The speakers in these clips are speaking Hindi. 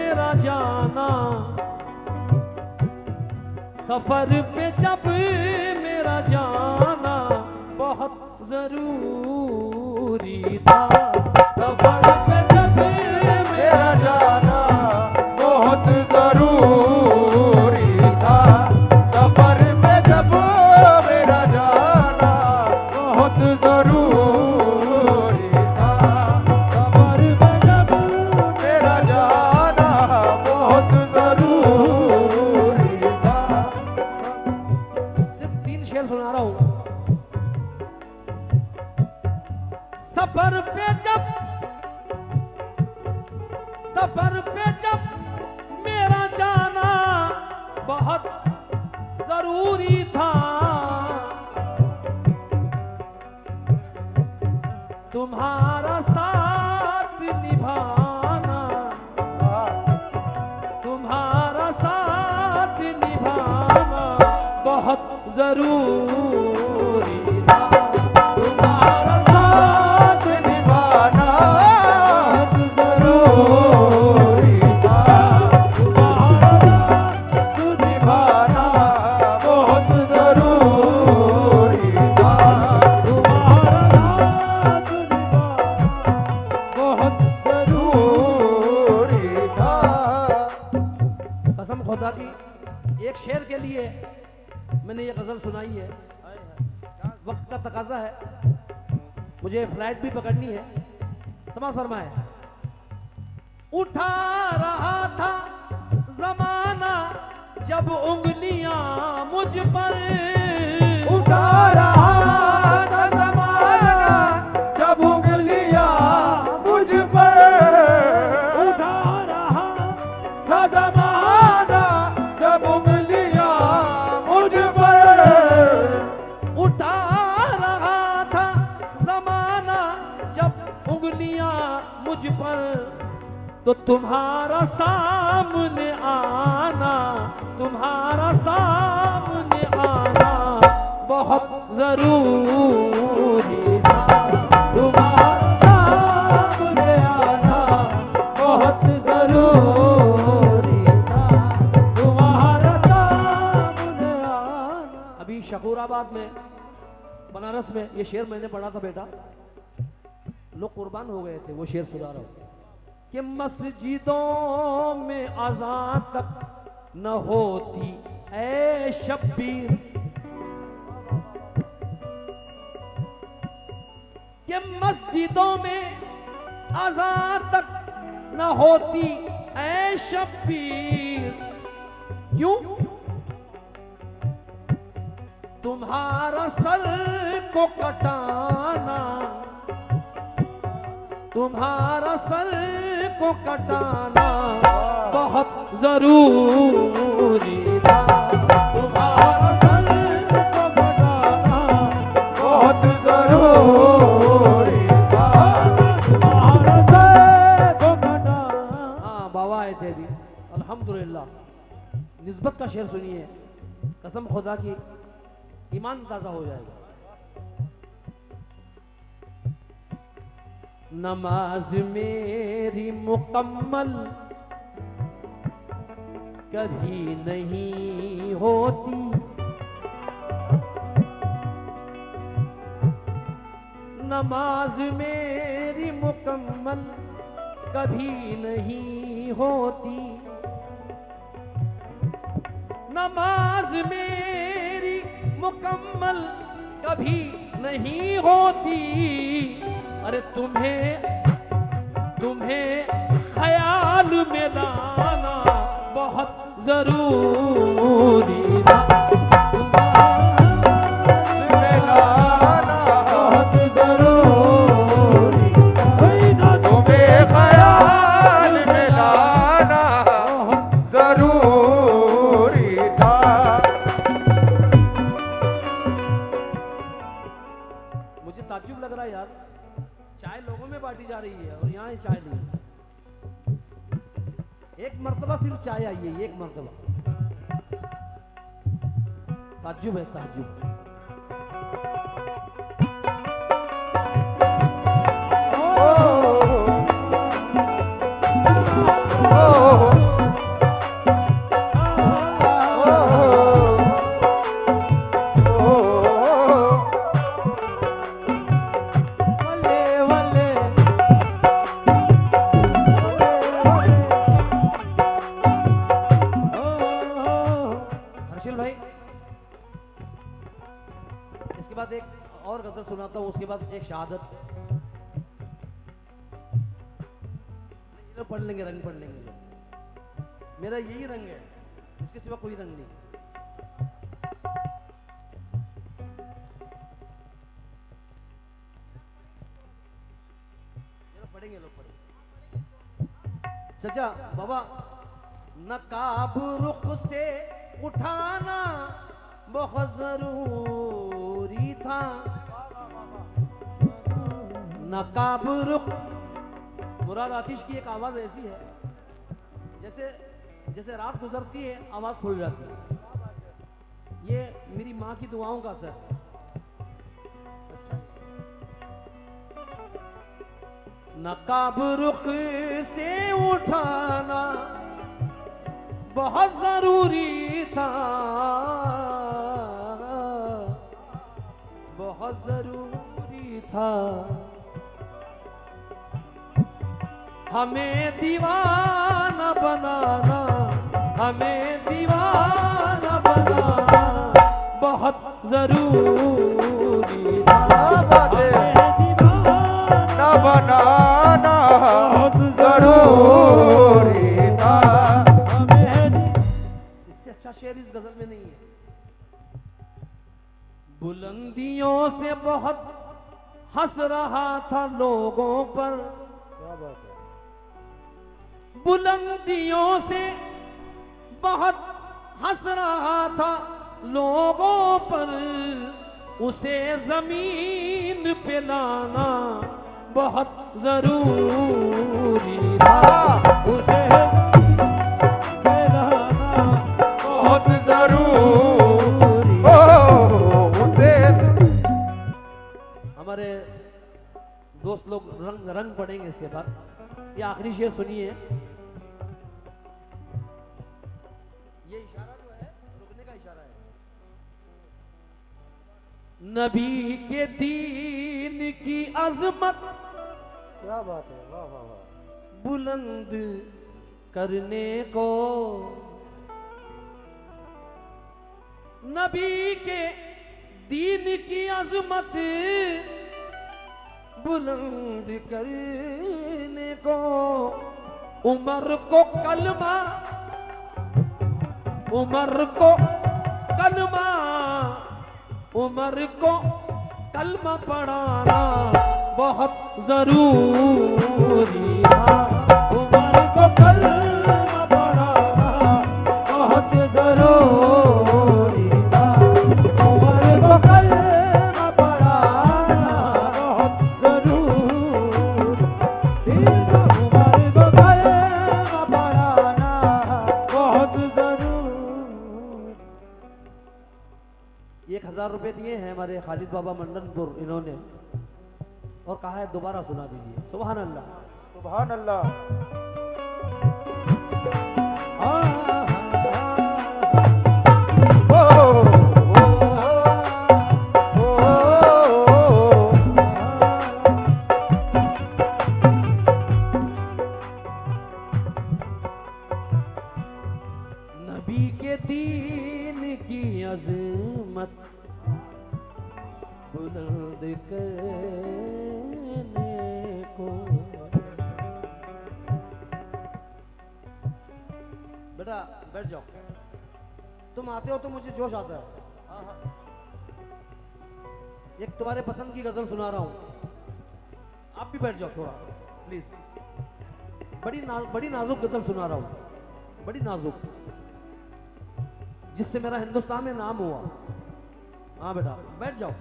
मेरा जाना, सफर पे जब मेरा जाना बहुत जरूरी था। सफर पे जब मेरा जाना बहुत जरूरी था। सफर पे जब मेरा जाना बहुत जरूरी था। सफर पे जब मेरा जाना बहुत जरूरी था। सिर्फ 3 शेर सुना रहा हूं। सफर पे जब मेरा जाना बहुत जरूरी था। तुम्हारा साथ निभाना, तुम्हारा साथ निभाना बहुत जरूरी था। तुम्हारा साथ निभाना जरूरी था। तुम्हारा साथ निभाना बहुत जरूरी था। तुम्हारा साथ निभाना बहुत जरूरी था। कसम खुदा की, एक शेर के लिए मैंने ये गजल सुनाई है। वक्त का तकाजा है, मुझे फ्लाइट भी पकड़नी है। समाज फरमाए। उठा रहा था जमाना जब उंगलियां मुझ पर, उठा रहा था ज़माना जब उंगलियां मुझ पर। उठा रहा था ज़माना जब उंगलियां मुझ पर। उठा रहा था जमाना जब उंगलियां मुझ पर, तो तुम्हारा सामने आना, तुम्हारा सामने आना बहुत जरूरी था। तुम्हारा सामने आना बहुत जरूरी था। तुम्हारा सामने आना। अभी शकूराबाद में, बनारस में ये शेर मैंने पढ़ा था बेटा, लोग कुर्बान हो गए थे। वो शेर सुना रहा हूं कि मस्जिदों में अज़ान तक न होती ऐ शब्बीर, कि मस्जिदों में अज़ान तक न होती ऐ शब्बीर। क्यों? तुम्हारा सर को कटाना, तुम्हारा सर को कटाना बहुत जरूरी था। तुम्हारा सर को कटाना बहुत जरूरी था। तुम्हारा सर को कटाना। हाँ, बाबा आए थे अभी, अल्हम्दुलिल्लाह। निस्बत का शेर सुनिए, कसम खुदा की ईमान ताजा हो जाएगा। नमाज मेरी मुकम्मल कभी नहीं होती, नमाज मेरी मुकम्मल कभी नहीं होती। नमाज मेरी मुकम्मल कभी नहीं होती। अरे तुम्हें ख्याल में लाना बहुत जरूरी था। बहुत जरूरी था। तुम्हें ख्याल में लाना जरूरी था। मुझे ताज्जुब लग रहा है यार, चाय लोगों में बांटी जा रही है और यहाँ चाय नहीं। एक मर्तबा सिर्फ चाय आई है, एक मर्तबा। ताज्जुब है, ताज्जुब। ओ उसके बाद एक शहादत पढ़ लेंगे, रंग पढ़ लेंगे। मेरा यही रंग है, इसके सिवा कोई रंग नहीं। पढ़ेंगे, लोग पढ़ेंगे। चाचा बाबा, नकाब रुख से उठाना बहुत जरूरी था। नकाब रुख, मुराद आतिश की एक आवाज ऐसी है जैसे जैसे रात गुजरती है आवाज खुल जाती है। ये मेरी माँ की दुआओं का असर है। नकाब रुख से उठाना बहुत जरूरी था, बहुत जरूरी था। हमें दीवाना बनाना, हमें दीवाना बनाना बहुत जरूरी था। हमें दीवाना बनाना बहुत जरूरी था। इससे अच्छा शेर इस गजल में नहीं है। बुलंदियों से बहुत हंस रहा था लोगों पर, क्या बात है। बुलंदियों से बहुत हंस रहा था लोगों पर, उसे जमीन पे लाना बहुत जरूरी था। उसे पे लाना बहुत जरूरी। उसे हमारे दोस्त लोग रंग पढ़ेंगे इसके बाद। ये आखिरी शेर सुनिए। ये इशारा जो है रुकने का इशारा है। नबी के दीन की अजमत, क्या बात है, वाह वाह वाह। बुलंद करने को, नबी के दीन की अजमत बुलंद करने को, उमर को कलमा, उमर को कलमा, उमर को कलमा पढ़ाना बहुत जरूरी था। उमर को कलमा पढ़ाना बहुत जरूरी था। उमर को कलमा पढ़ाना बहुत जरूरी था। उमर को कलमा पढ़ाना बहुत जरूरी। 1000 रुपए दिए हैं हमारे खालिद बाबा मंडनपुर इन्होंने, और कहा है दोबारा सुना दीजिए। सुभान अल्लाह, सुभान अल्लाह। नबी के दीन की अज़मत बुलंद करने को। बेटा बैठ जाओ, तुम आते हो तो मुझे जोश आता है। एक तुम्हारे पसंद की गजल सुना रहा हूं, आप भी बैठ जाओ थोड़ा प्लीज। बड़ी नाजुक गजल सुना रहा हूं, बड़ी नाजुक, जिससे मेरा हिंदुस्तान में नाम हुआ। हाँ बेटा बैठ जाओ।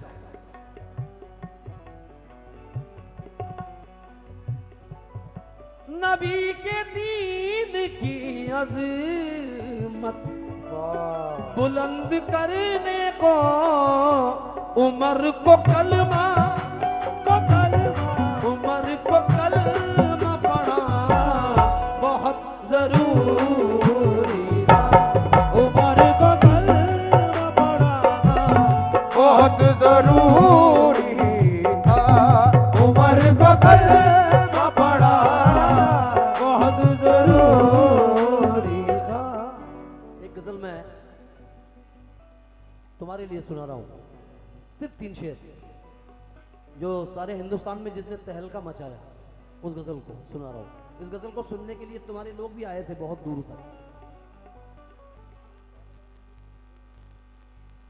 नबी के दीन की अज़मत बुलंद करने को, उमर को कलमा, उमर को कलमा पढ़ाना बहुत जरूरी था। उमर को कलमा पढ़ाना बहुत जरूरी था। उमर को कलमा पढ़ाना बहुत जरूरी था। एक गजल मैं तुम्हारे लिए सुना रहा हूं, सिर्फ 3 शेर। जो सारे हिंदुस्तान में जिसने तहलका मचाया, उस गजल को सुना रहा हूँ। इस गजल को सुनने के लिए तुम्हारे लोग भी आए थे बहुत दूर तक।